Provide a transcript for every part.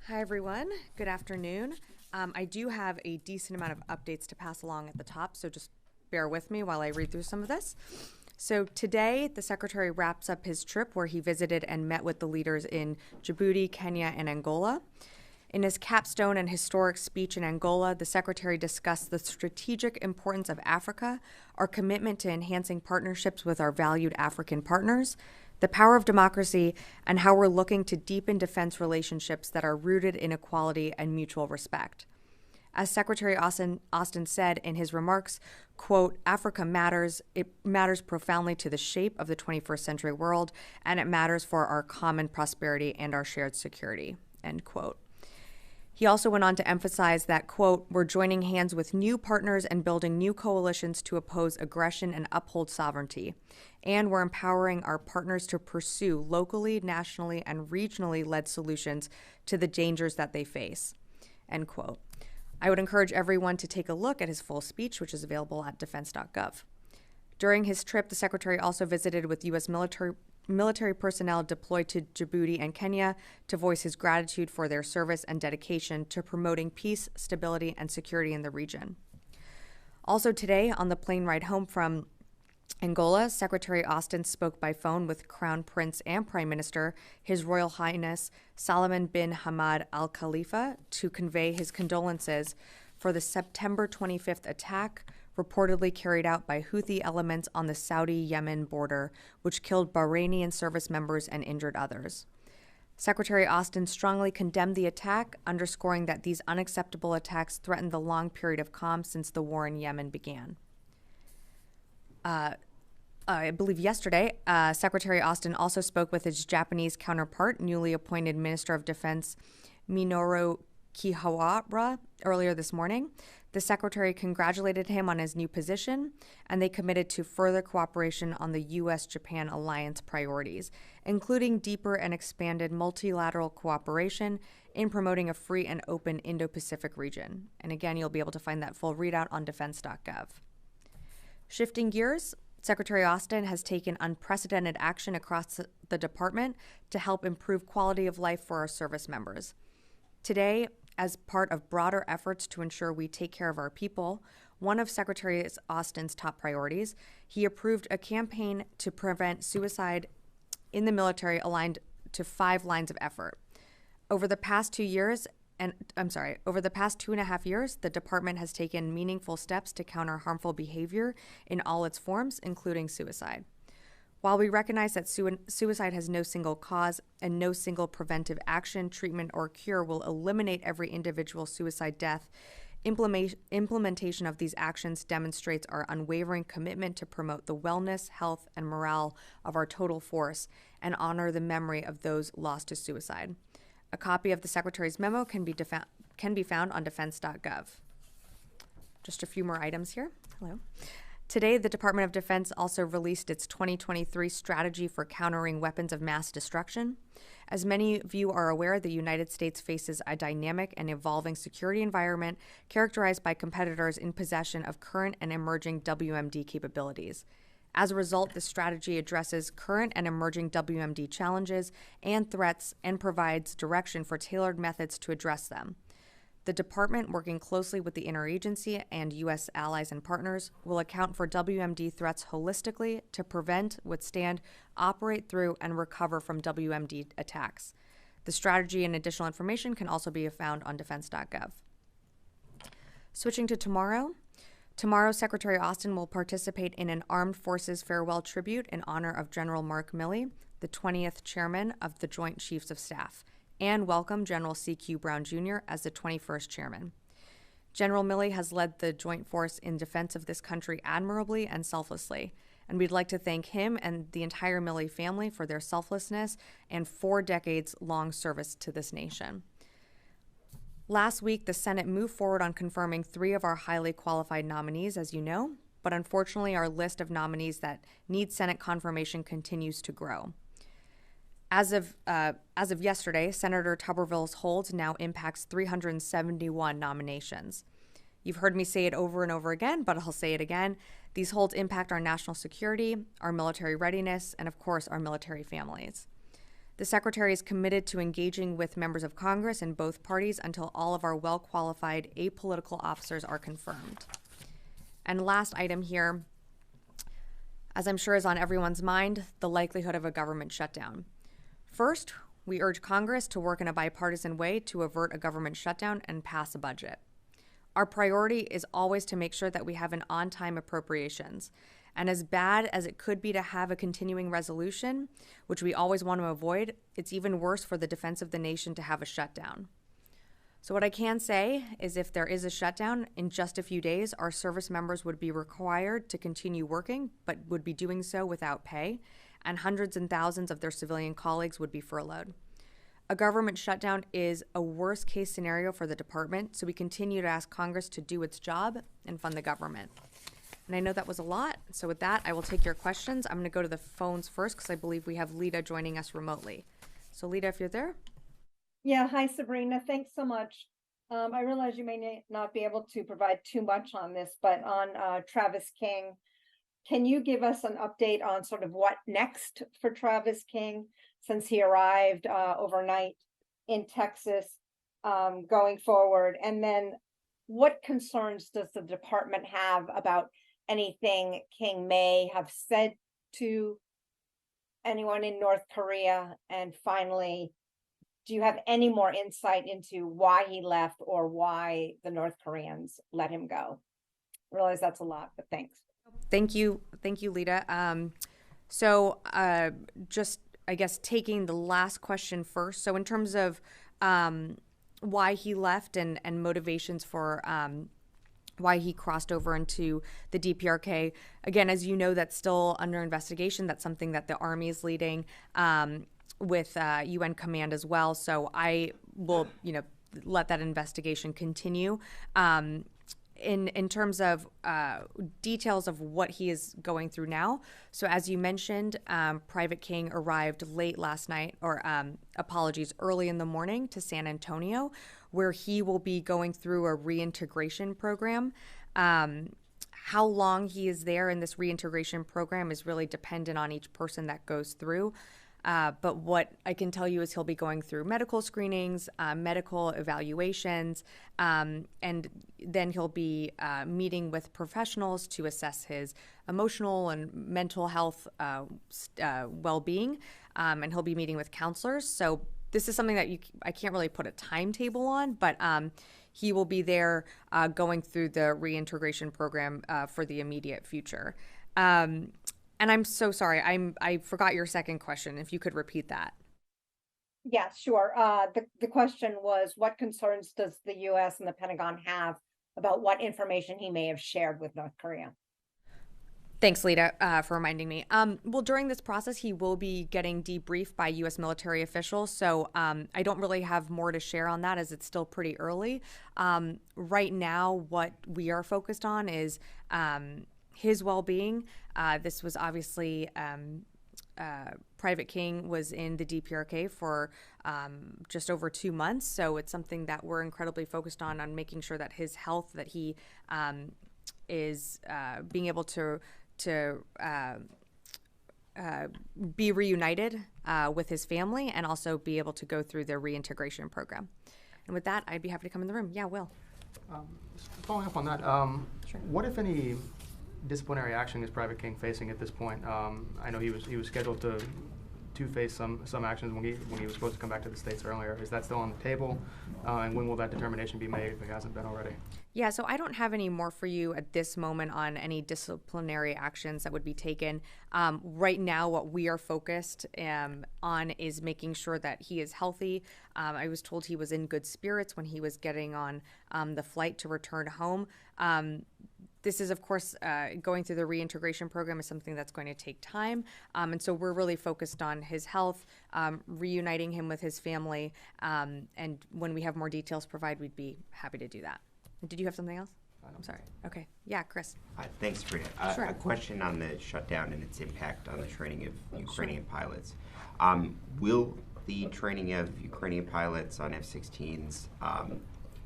Hi, everyone. Good afternoon. I do have a decent amount of updates to pass along at the top, so just bear with me while I read through some of this. So today, the Secretary wraps up his trip where he visited and met with the leaders in Djibouti, Kenya, and Angola. In his capstone and historic speech in Angola, the Secretary discussed the strategic importance of Africa, our commitment to enhancing partnerships with our valued African partners, the power of democracy, and how we're looking to deepen defense relationships that are rooted in equality and mutual respect. As Secretary Austin said in his remarks, quote, Africa matters. It matters profoundly to the shape of the 21st century world, and it matters for our common prosperity and our shared security, end quote. He also went on to emphasize that, quote, we're joining hands with new partners and building new coalitions to oppose aggression and uphold sovereignty. And we're empowering our partners to pursue locally, nationally, and regionally led solutions to the dangers that they face, end quote. I would encourage everyone to take a look at his full speech, which is available at defense.gov. During his trip, the Secretary also visited with U.S. military personnel deployed to Djibouti and Kenya to voice his gratitude for their service and dedication to promoting peace, stability, and security in the region. Also today, on the plane ride home from Angola, Secretary Austin spoke by phone with Crown Prince and Prime Minister, His Royal Highness Salman bin Hamad Al Khalifa, to convey his condolences for the September 25th attack reportedly carried out by Houthi elements on the Saudi-Yemen border, which killed Bahraini service members and injured others. Secretary Austin strongly condemned the attack, underscoring that these unacceptable attacks threatened the long period of calm since the war in Yemen began. I believe yesterday, Secretary Austin also spoke with his Japanese counterpart, newly appointed Minister of Defense Minoru Kihawara, earlier this morning. The Secretary congratulated him on his new position, and they committed to further cooperation on the U.S.-Japan alliance priorities, including deeper and expanded multilateral cooperation in promoting a free and open Indo-Pacific region. And again, you'll be able to find that full readout on defense.gov. Shifting gears, Secretary Austin has taken unprecedented action across the department to help improve quality of life for our service members. Today, as part of broader efforts to ensure we take care of our people, one of Secretary Austin's top priorities, he approved a campaign to prevent suicide in the military aligned to 5 lines of effort. Over the past 2 and a half years, the department has taken meaningful steps to counter harmful behavior in all its forms, including suicide. While we recognize that suicide has no single cause and no single preventive action, treatment, or cure will eliminate every individual suicide death, implementation of these actions demonstrates our unwavering commitment to promote the wellness, health, and morale of our total force and honor the memory of those lost to suicide. A copy of the Secretary's memo can be found on defense.gov. Just a few more items here. Hello. Today, the Department of Defense also released its 2023 strategy for countering weapons of mass destruction. As many of you are aware, the United States faces a dynamic and evolving security environment characterized by competitors in possession of current and emerging WMD capabilities. As a result, the strategy addresses current and emerging WMD challenges and threats and provides direction for tailored methods to address them. The department, working closely with the interagency and U.S. allies and partners, will account for WMD threats holistically to prevent, withstand, operate through, and recover from WMD attacks. The strategy and additional information can also be found on defense.gov. Switching to tomorrow. Tomorrow, Secretary Austin will participate in an Armed Forces Farewell Tribute in honor of General Mark Milley, the 20th Chairman of the Joint Chiefs of Staff, and welcome General C.Q. Brown Jr. as the 21st Chairman. General Milley has led the Joint Force in defense of this country admirably and selflessly, and we'd like to thank him and the entire Milley family for their selflessness and 4 decades-long service to this nation. Last week, the Senate moved forward on confirming 3 of our highly qualified nominees, as you know, but unfortunately our list of nominees that need Senate confirmation continues to grow. As of yesterday, Senator Tuberville's hold now impacts 371 nominations. You've heard me say it over and over again, but I'll say it again. These holds impact our national security, our military readiness, and of course, our military families. The Secretary is committed to engaging with members of Congress and both parties until all of our well-qualified apolitical officers are confirmed. And last item here, as I'm sure is on everyone's mind, the likelihood of a government shutdown. First, we urge Congress to work in a bipartisan way to avert a government shutdown and pass a budget. Our priority is always to make sure that we have an on-time appropriations. And as bad as it could be to have a continuing resolution, which we always want to avoid, it's even worse for the defense of the nation to have a shutdown. So what I can say is if there is a shutdown, in just a few days, our service members would be required to continue working, but would be doing so without pay, and hundreds and thousands of their civilian colleagues would be furloughed. A government shutdown is a worst-case scenario for the department, so we continue to ask Congress to do its job and fund the government. And I know that was a lot, so with that, I will take your questions. I'm going to go to the phones first because I believe we have Lita joining us remotely. So Lita, if you're there. Yeah, hi Sabrina, thanks so much. I realize you may not be able to provide too much on this, but on Travis King, can you give us an update on sort of what next for Travis King since he arrived overnight in Texas going forward? And then what concerns does the department have about anything King may have said to anyone in North Korea? And finally, do you have any more insight into why he left or why the North Koreans let him go? I realize that's a lot, but thanks. Thank you, Lita. Just, I guess, taking the last question first. So in terms of why he left and motivations for why he crossed over into the DPRK, again, as you know, that's still under investigation. That's something that the Army is leading with UN Command as well. So I will, let that investigation continue. In terms of details of what he is going through now. So as you mentioned, Private King arrived late last night, early in the morning to San Antonio, where he will be going through a reintegration program. How long he is there in this reintegration program is really dependent on each person that goes through. But what I can tell you is he'll be going through medical screenings, medical evaluations, and then he'll be meeting with professionals to assess his emotional and mental health well-being, and he'll be meeting with counselors. So this is something that I can't really put a timetable on, but he will be there going through the reintegration program for the immediate future. And I'm so sorry, I forgot your second question. If you could repeat that. Yeah, sure. The question was, what concerns does the U.S. and the Pentagon have about what information he may have shared with North Korea? Thanks, Lita, for reminding me. Well, during this process, he will be getting debriefed by U.S. military officials. So I don't really have more to share on that as it's still pretty early. Right now, what we are focused on is his well-being. This was obviously Private King was in the DPRK for just over 2 months. So it's something that we're incredibly focused on making sure that his health, that he is being able to be reunited with his family and also be able to go through their reintegration program. And with that, I'd be happy to come in the room. Yeah, Will. Following up on that, Sure. What, if any, disciplinary action is Private King facing at this point? I know he was scheduled to face some actions when he was supposed to come back to the States earlier. Is that still on the table? And when will that determination be made if it hasn't been already? Yeah, so I don't have any more for you at this moment on any disciplinary actions that would be taken. Right now, what we are focused on is making sure that he is healthy. I was told he was in good spirits when he was getting on the flight to return home. This is, of course, going through the reintegration program is something that's going to take time. And so we're really focused on his health, reuniting him with his family. And when we have more details to provide, we'd be happy to do that. Did you have something else? I'm sorry. Okay. Yeah, Chris. Thanks, Sabrina. Sure. A question on the shutdown and its impact on the training of Ukrainian pilots. Will the training of Ukrainian pilots on F-16s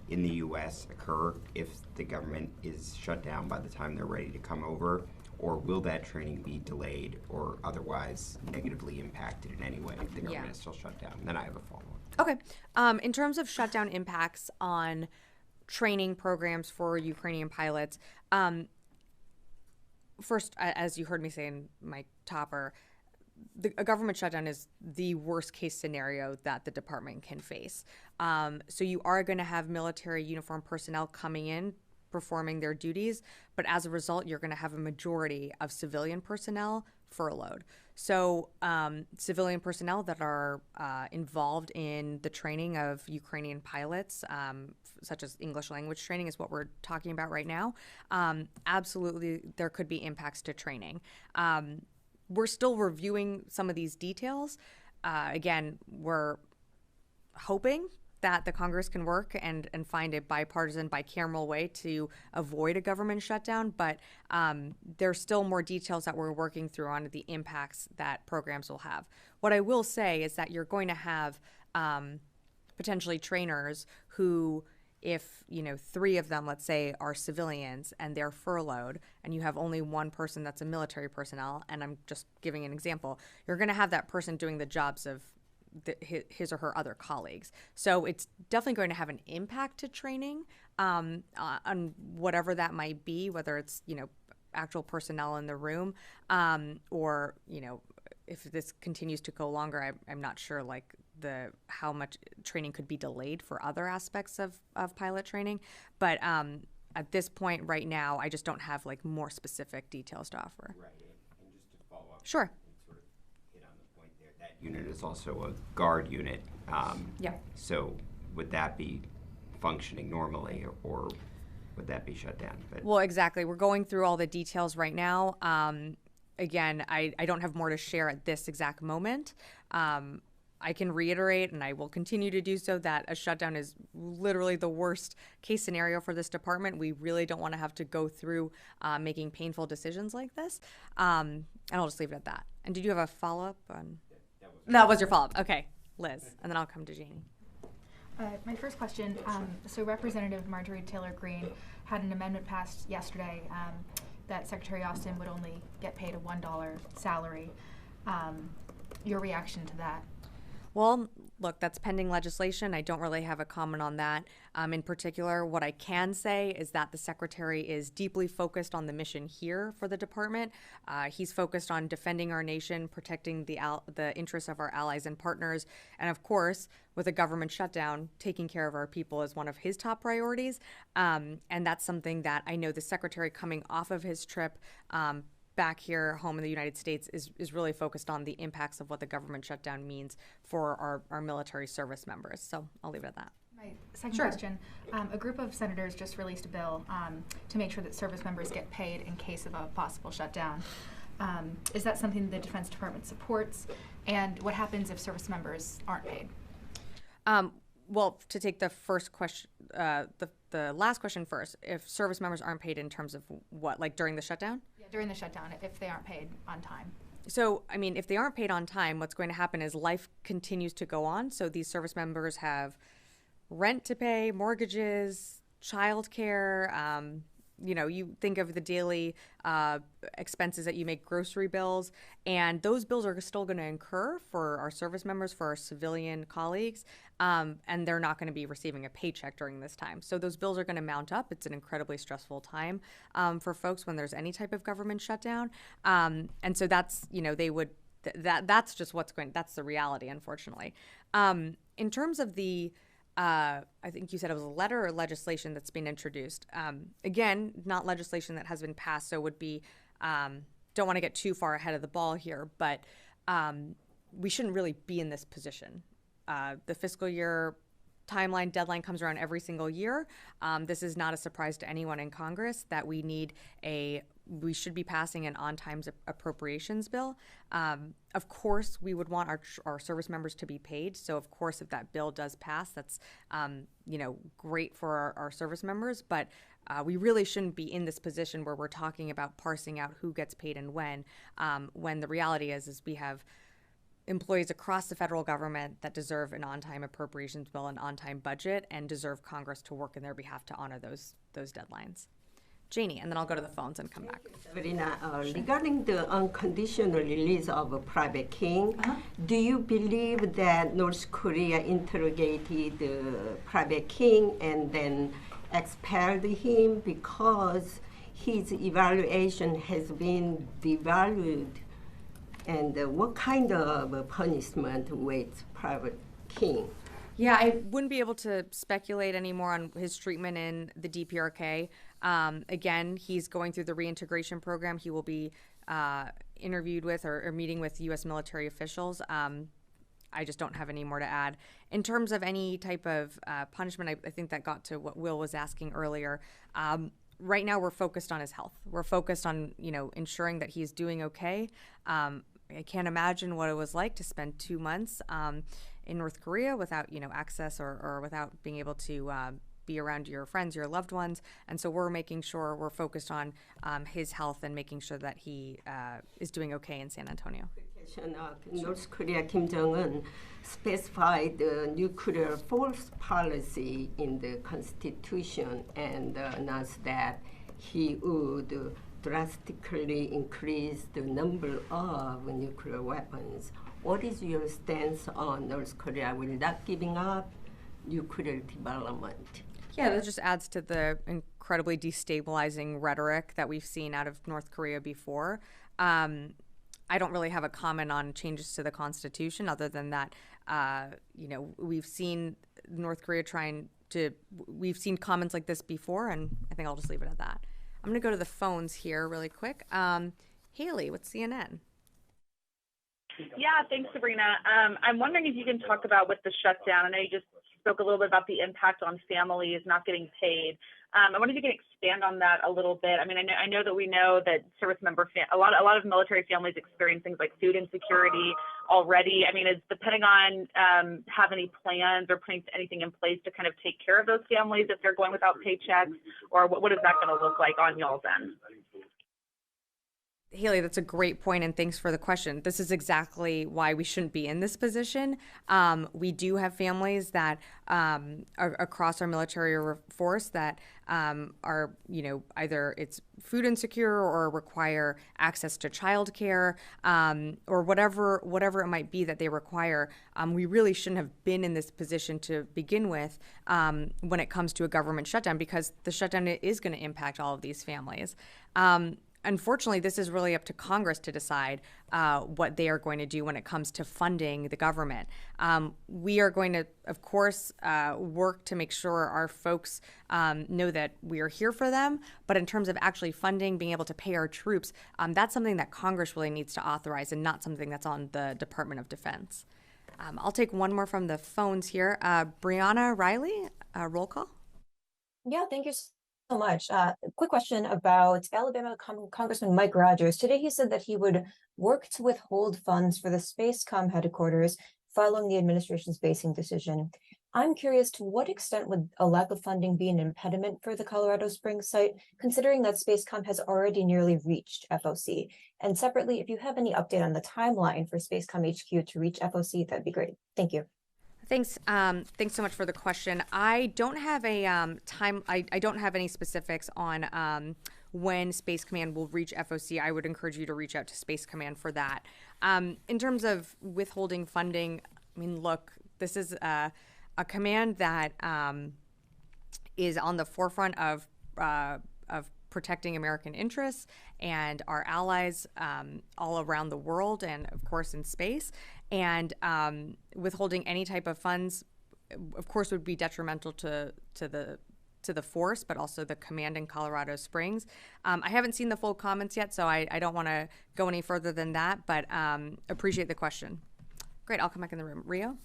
in the U.S. occur if the government is shut down by the time they're ready to come over? or will that training be delayed or otherwise negatively impacted in any way if the government is still shut down? And then I have a follow-up. Okay. In terms of shutdown impacts on training programs for Ukrainian pilots, first, as you heard me say in my topper, a government shutdown is the worst case scenario that the department can face. So you are going to have military uniformed personnel coming in, performing their duties, but as a result, you're going to have a majority of civilian personnel furloughed. So civilian personnel that are involved in the training of Ukrainian pilots, such as English language training is what we're talking about right now, absolutely there could be impacts to training. We're still reviewing some of these details. Again, we're hoping that the Congress can work and find a bipartisan, bicameral way to avoid a government shutdown. But there's still more details that we're working through on the impacts that programs will have. What I will say is that you're going to have potentially trainers who, if 3 of them, let's say, are civilians and they're furloughed, and you have only one person that's a military personnel, and I'm just giving an example, you're going to have that person doing the jobs of his or her other colleagues. So it's definitely going to have an impact to training on whatever that might be, whether it's, actual personnel in the room, or, if this continues to go longer, I'm not sure how much training could be delayed for other aspects of pilot training. But at this point right now, I just don't have more specific details to offer. Right, and just to follow up. Sure. Sort of hit on the point there. That unit is also a guard unit. Yeah. So would that be functioning normally, or would that be shut down? Well, exactly. We're going through all the details right now. Again, I don't have more to share at this exact moment. I can reiterate, and I will continue to do so, that a shutdown is literally the worst case scenario for this department. We really don't want to have to go through making painful decisions like this. And I'll just leave it at that. And did you have a follow-up on? That was your follow-up. Okay, Liz, and then I'll come to Janie. My first question, so Representative Marjorie Taylor Greene had an amendment passed yesterday that Secretary Austin would only get paid a $1 salary. Your reaction to that? Well, look, that's pending legislation. I don't really have a comment on that. In particular, what I can say is that the Secretary is deeply focused on the mission here for the department. He's focused on defending our nation, protecting the interests of our allies and partners. And of course, with a government shutdown, taking care of our people is one of his top priorities. And that's something that I know the Secretary, coming off of his trip back here home in the United States, is really focused on the impacts of what the government shutdown means for our military service members. So I'll leave it at that. My second question, a group of senators just released a bill to make sure that service members get paid in case of a possible shutdown. Is that something the Defense Department supports? And what happens if service members aren't paid? Well, to take the first question, the last question first, if service members aren't paid in terms of what, during the shutdown? Yeah, during the shutdown, if they aren't paid on time. So, if they aren't paid on time, what's going to happen is life continues to go on. So these service members have rent to pay, mortgages, childcare. You think of the daily expenses that you make, grocery bills, and those bills are still going to incur for our service members, for our civilian colleagues, and they're not going to be receiving a paycheck during this time. So those bills are going to mount up. It's an incredibly stressful time for folks when there's any type of government shutdown. And so that's, that's just that's the reality, unfortunately. In terms of the I think you said it was a letter or legislation that's been introduced. Again, not legislation that has been passed, so would be, don't want to get too far ahead of the ball here, but we shouldn't really be in this position. The fiscal year timeline deadline comes around every single year. This is not a surprise to anyone in Congress that we should be passing an on-time appropriations bill. Of course, we would want our service members to be paid. So, of course, if that bill does pass, that's great for our service members. But we really shouldn't be in this position where we're talking about parsing out who gets paid and when the reality is we have employees across the federal government that deserve an on-time appropriations bill, an on-time budget, and deserve Congress to work in their behalf to honor those deadlines. Janie, and then I'll go to the phones and come back. Sabrina, regarding the unconditional release of Private King, do you believe that North Korea interrogated Private King and then expelled him because his evaluation has been devalued? And what kind of punishment awaits Private King? Yeah, I wouldn't be able to speculate anymore on his treatment in the DPRK. Again, he's going through the reintegration program. He will be interviewed with or meeting with U.S. military officials. I just don't have any more to add. In terms of any type of punishment, I think that got to what Will was asking earlier. Right now, we're focused on his health. We're focused on, ensuring that he's doing okay. I can't imagine what it was like to spend 2 months in North Korea without, access or without being able to be around your friends, your loved ones. And so we're making sure we're focused on his health and making sure that he is doing okay in San Antonio. North Korea Kim Jong-un specified the nuclear force policy in the Constitution and announced that he would drastically increase the number of nuclear weapons. What is your stance on North Korea will not giving up nuclear development? Yeah, that just adds to the incredibly destabilizing rhetoric that we've seen out of North Korea before. I don't really have a comment on changes to the Constitution other than that, we've seen North Korea we've seen comments like this before, and I think I'll just leave it at that. I'm going to go to the phones here really quick. Haley with CNN. Yeah, thanks, Sabrina. I'm wondering if you can talk about with the shutdown. I know you just spoke a little bit about the impact on families not getting paid. I wonder if you can expand on that a little bit. I mean, I know that we know that service member, a lot of military families experience things like food insecurity already. I mean, does the Pentagon have any plans or putting anything in place to kind of take care of those families if they're going without paychecks, or what is that going to look like on y'all's end? Haley, that's a great point, and thanks for the question. This is exactly why we shouldn't be in this position. We do have families that are across our military force that are, either it's food insecure or require access to childcare, or whatever it might be that they require. We really shouldn't have been in this position to begin with when it comes to a government shutdown, because the shutdown is going to impact all of these families. Unfortunately, this is really up to Congress to decide what they are going to do when it comes to funding the government. We are going to, of course, work to make sure our folks know that we are here for them. But in terms of actually funding, being able to pay our troops, that's something that Congress really needs to authorize and not something that's on the Department of Defense. I'll take one more from the phones here. Brianna Riley, roll call. Yeah, thank you so much. Quick question about Alabama Congressman Mike Rogers. Today he said that he would work to withhold funds for the Spacecom headquarters following the administration's basing decision. I'm curious, to what extent would a lack of funding be an impediment for the Colorado Springs site, considering that Spacecom has already nearly reached FOC? And separately, if you have any update on the timeline for Spacecom HQ to reach FOC, that'd be great. Thank you. Thanks. Thanks so much for the question. I don't have a time. I don't have any specifics on when Space Command will reach FOC. I would encourage you to reach out to Space Command for that. In terms of withholding funding, I mean, look, this is a command that is on the forefront of protecting American interests and our allies all around the world, and of course in space. And withholding any type of funds, of course, would be detrimental to the force, but also the command in Colorado Springs. I haven't seen the full comments yet, so I don't want to go any further than that, but appreciate the question. Great, I'll come back in the room. Rio?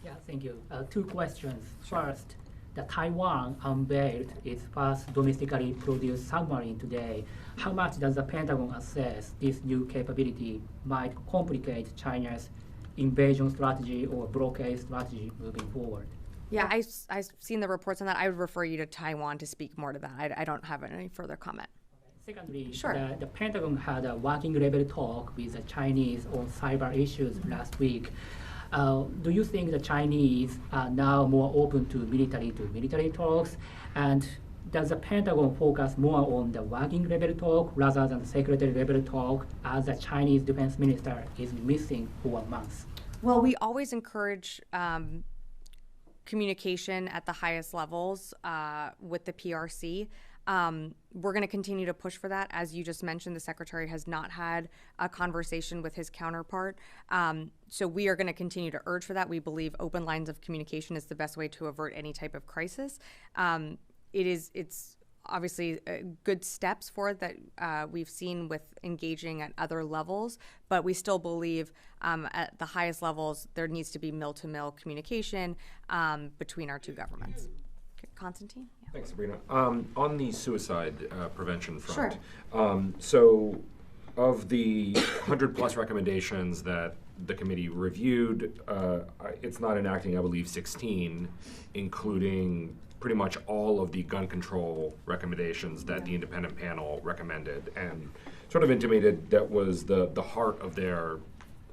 Yeah, thank you. Two questions. First, the Taiwan unveiled its first domestically produced submarine today. How much does the Pentagon assess this new capability might complicate China's invasion strategy or blockade strategy moving forward? Yeah, I've seen the reports on that. I would refer you to Taiwan to speak more to that. I don't have any further comment. Secondly, sure. The Pentagon had a working level talk with the Chinese on cyber issues last week. Do you think the Chinese are now more open to military talks? And does the Pentagon focus more on the working level talk rather than secretary level talk, as the Chinese defense minister is missing for a month? Well, we always encourage communication at the highest levels with the PRC. We're going to continue to push for that. As you just mentioned, the secretary has not had a conversation with his counterpart. So we are going to continue to urge for that. We believe open lines of communication is the best way to avert any type of crisis. It's obviously good steps forward that we've seen with engaging at other levels, but we still believe at the highest levels there needs to be mill-to-mill communication between our two governments. Okay, Constantine? Yeah. Thanks, Sabrina. On the suicide prevention front, Sure. So of the 100+ recommendations that the committee reviewed, it's not enacting, I believe, 16, including pretty much all of the gun control recommendations that the independent panel recommended, and sort of intimated that was the heart of their,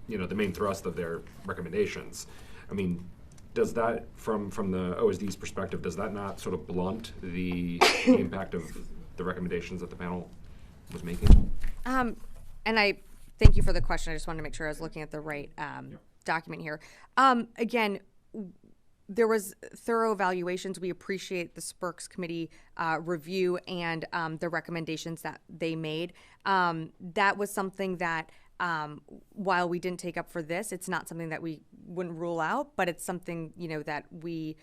the main thrust of their recommendations. I mean, does that, from the OSD's perspective, does that not sort of blunt the impact of the recommendations that the panel was making? And I thank you for the question. I just wanted to make sure I was looking at the right document here. Again, there was thorough evaluations. We appreciate the SPERCS committee review and the recommendations that they made. That was something that, while we didn't take up for this, it's not something that we wouldn't rule out, but it's something, that we,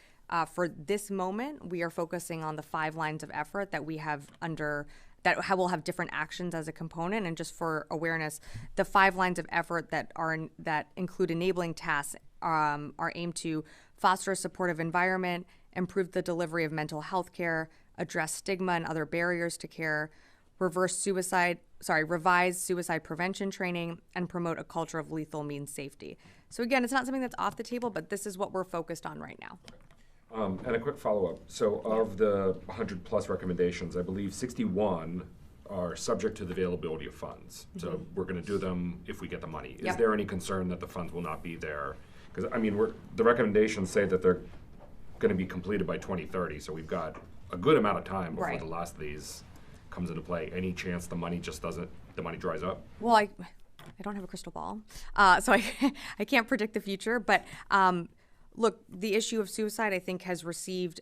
for this moment, we are focusing on the 5 lines of effort that we have under that will have different actions as a component. And just for awareness, the 5 lines of effort that include enabling tasks are aimed to foster a supportive environment, improve the delivery of mental health care, address stigma and other barriers to care, revise suicide prevention training, and promote a culture of lethal means safety. So again, it's not something that's off the table, but this is what we're focused on right now. And a quick follow-up. So of the 100+ recommendations, I believe 61 are subject to the availability of funds. Mm-hmm. So we're going to do them if we get the money. Is there any concern that the funds will not be there? Because, I mean, the recommendations say that they're going to be completed by 2030, so we've got a good amount of time before the last of these comes into play. Any chance the money dries up? Well, I don't have a crystal ball, so I can't predict the future, but look, the issue of suicide, I think, has received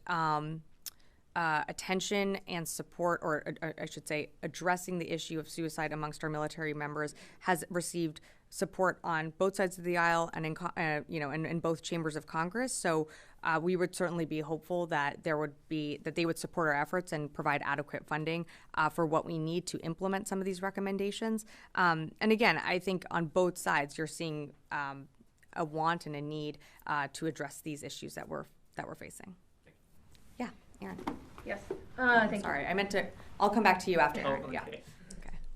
attention and support, or I should say, addressing the issue of suicide amongst our military members has received support on both sides of the aisle and in both chambers of Congress. So we would certainly be hopeful that they would support our efforts and provide adequate funding for what we need to implement some of these recommendations. And again, I think on both sides you're seeing a want and a need to address these issues that we're facing. Yeah, Aaron. Yes. Sorry, I meant to. I'll come back to you after. Aaron. Okay. Yeah. Okay.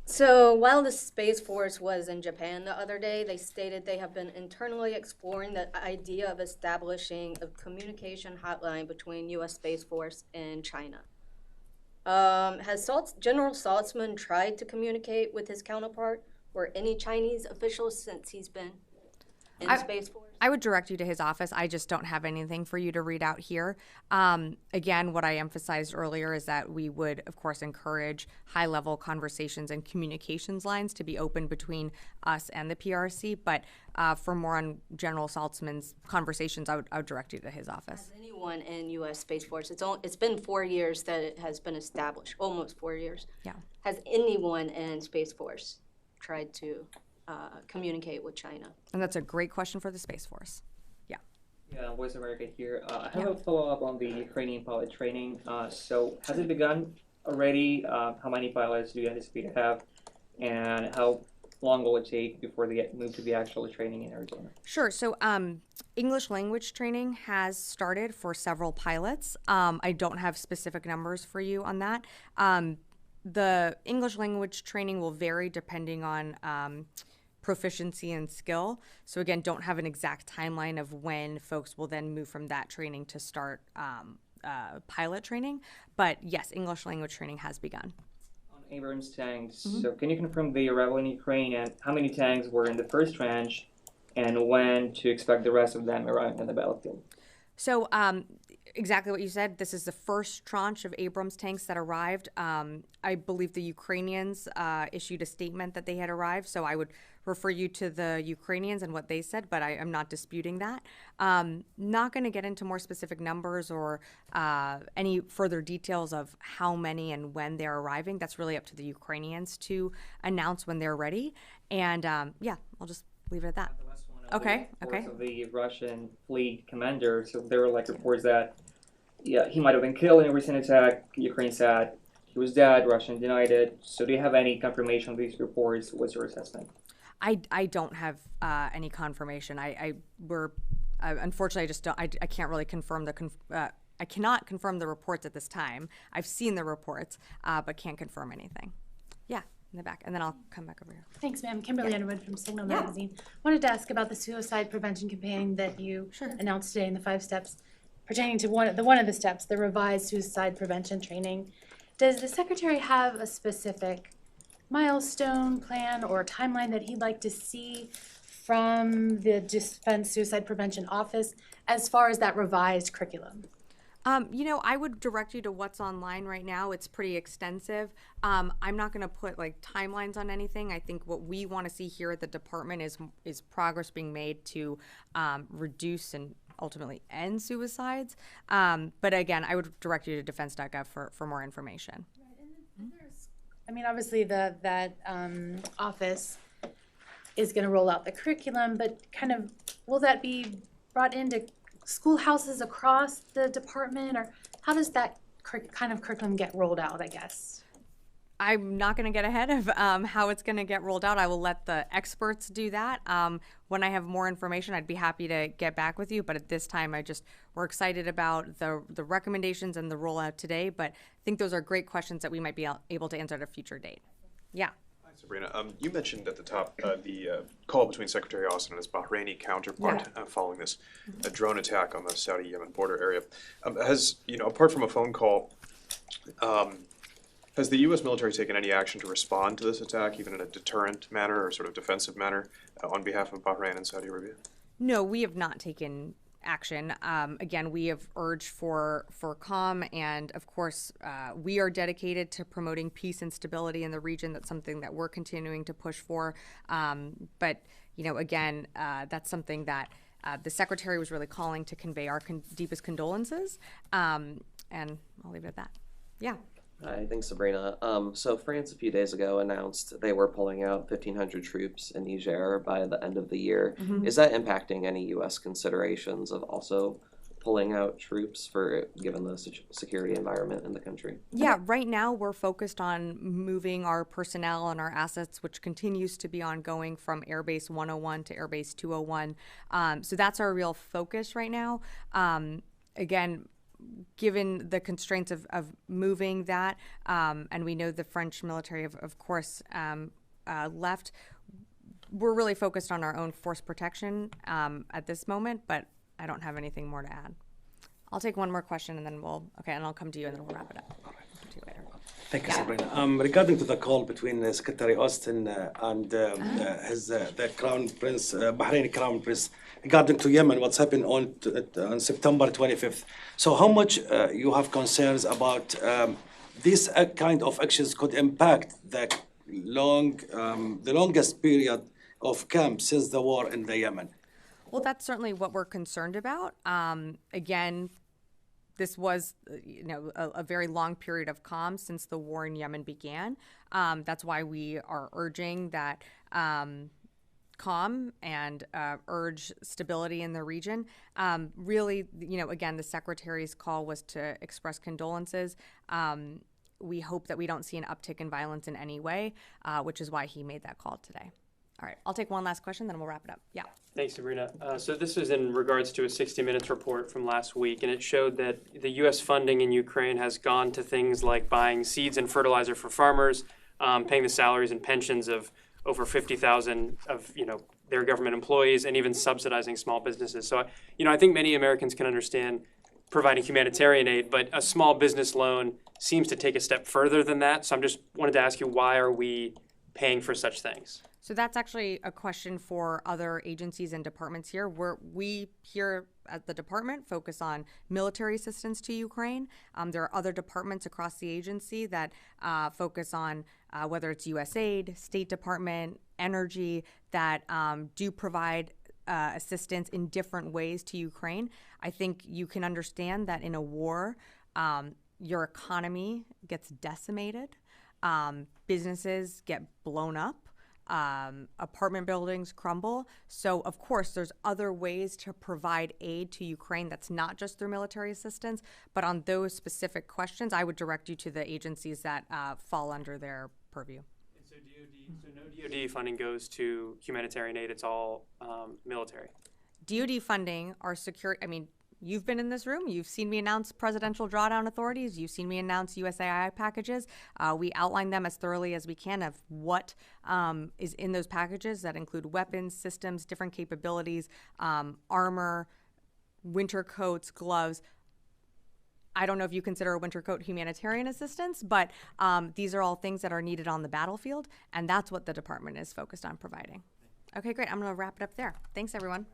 So while the Space Force was in Japan the other day, they stated they have been internally exploring the idea of establishing a communication hotline between U.S. Space Force and China. Has General Saltzman tried to communicate with his counterpart or any Chinese officials since he's been in Space Force? I would direct you to his office. I just don't have anything for you to read out here. Again, what I emphasized earlier is that we would, of course, encourage high-level conversations and communications lines to be open between us and the PRC. But for more on General Saltzman's conversations, I would direct you to his office. Has anyone in U.S. Space Force, it's been 4 years that it has been established, almost 4 years. Yeah. Has anyone in Space Force tried to communicate with China? And that's a great question for the Space Force. Yeah. Yeah, Voice America here. I have a follow-up on the Ukrainian pilot training. So has it begun already? How many pilots do you anticipate to have? And how long will it take before they move to the actual training in Arizona? Sure. So English language training has started for several pilots. I don't have specific numbers for you on that. The English language training will vary depending on proficiency and skill. So again, don't have an exact timeline of when folks will then move from that training to start pilot training. But yes, English language training has begun. On Abrams tanks, so can you confirm the arrival in Ukraine and how many tanks were in the first tranche and when to expect the rest of them arriving on the battlefield? So exactly what you said. This is the first tranche of Abrams tanks that arrived. I believe the Ukrainians issued a statement that they had arrived, so I would refer you to the Ukrainians and what they said, but I am not disputing that. Not going to get into more specific numbers or any further details of how many and when they're arriving. That's really up to the Ukrainians to announce when they're ready. And yeah, I'll just leave it at that. Okay. Of the Russian fleet commander, so there were like reports that he might have been killed in a recent attack. Ukraine said he was dead. Russia denied it. So do you have any confirmation of these reports? What's your assessment? I don't have any confirmation. Unfortunately, I just don't. I can't really confirm I cannot confirm the reports at this time. I've seen the reports, but can't confirm anything. Yeah, in the back, and then I'll come back over here. Thanks, ma'am. Kimberly Underwood from Signal Magazine. Wanted to ask about the suicide prevention campaign that you announced today in the 5 steps, pertaining to one of the steps, the revised suicide prevention training. Does the secretary have a specific milestone plan or timeline that he'd like to see from the Defense Suicide Prevention Office as far as that revised curriculum? I would direct you to what's online right now. It's pretty extensive. I'm not going to put like timelines on anything. I think what we want to see here at the department is progress being made to reduce and ultimately end suicides. But again, I would direct you to defense.gov for more information. I mean, obviously that office is going to roll out the curriculum, but kind of will that be brought into schoolhouses across the department, or how does that kind of curriculum get rolled out, I guess? I'm not going to get ahead of how it's going to get rolled out. I will let the experts do that. When I have more information, I'd be happy to get back with you. But at this time, we're excited about the recommendations and the rollout today. But I think those are great questions that we might be able to answer at a future date. Yeah. Hi, Sabrina. You mentioned at the top the call between Secretary Austin and his Bahraini counterpart following this drone attack on the Saudi-Yemen border area. Apart from a phone call, has the U.S. military taken any action to respond to this attack, even in a deterrent manner or sort of defensive manner, on behalf of Bahrain and Saudi Arabia? No, we have not taken action. Again, we have urged for calm, and of course, we are dedicated to promoting peace and stability in the region. That's something that we're continuing to push for. But again, that's something that the Secretary was really calling to convey our deepest condolences. And I'll leave it at that. Yeah. Hi, thanks, Sabrina. So France a few days ago announced they were pulling out 1,500 troops in Niger by the end of the year. Mm-hmm. Is that impacting any U.S. considerations of also pulling out troops given the security environment in the country? Yeah, right now we're focused on moving our personnel and our assets, which continues to be ongoing from Airbase 101 to Airbase 201. So that's our real focus right now. Again, given the constraints of moving that, and we know the French military of course left, we're really focused on our own force protection at this moment, but I don't have anything more to add. I'll take one more question and then and I'll come to you and then we'll wrap it up. Talk to you later. Thank you, Sabrina. Regarding to the call between Secretary Austin and the Crown Prince, Bahraini Crown Prince, regarding to Yemen, what's happened on September 25th. So how much you have concerns about this kind of actions could impact the longest period of camp since the war in the Yemen? Well, that's certainly what we're concerned about. Again, this was, a very long period of calm since the war in Yemen began. That's why we are urging that calm and urge stability in the region. Really, again, the Secretary's call was to express condolences. We hope that we don't see an uptick in violence in any way, which is why he made that call today. All right, I'll take one last question, then we'll wrap it up. Yeah. Thanks, Sabrina. So this is in regards to a 60 Minutes report from last week, and it showed that the U.S. funding in Ukraine has gone to things like buying seeds and fertilizer for farmers, paying the salaries and pensions of over 50,000 of their government employees, and even subsidizing small businesses. So I think many Americans can understand providing humanitarian aid, but a small business loan seems to take a step further than that. So I'm just wanted to ask you, why are we paying for such things? So that's actually a question for other agencies and departments here. We here at the department focus on military assistance to Ukraine. There are other departments across the agency that focus on whether it's USAID, State Department, Energy, that do provide assistance in different ways to Ukraine. I think you can understand that in a war, your economy gets decimated, businesses get blown up, apartment buildings crumble. So, of course, there's other ways to provide aid to Ukraine that's not just through military assistance. But on those specific questions, I would direct you to the agencies that fall under their purview. So no DoD funding goes to humanitarian aid. It's all military. DoD funding are secure. I mean, you've been in this room. You've seen me announce presidential drawdown authorities. You've seen me announce USAI packages. We outline them as thoroughly as we can of what is in those packages that include weapons, systems, different capabilities, armor, winter coats, gloves. I don't know if you consider a winter coat humanitarian assistance, but these are all things that are needed on the battlefield, and that's what the department is focused on providing. Okay, great. I'm going to wrap it up there. Thanks, everyone.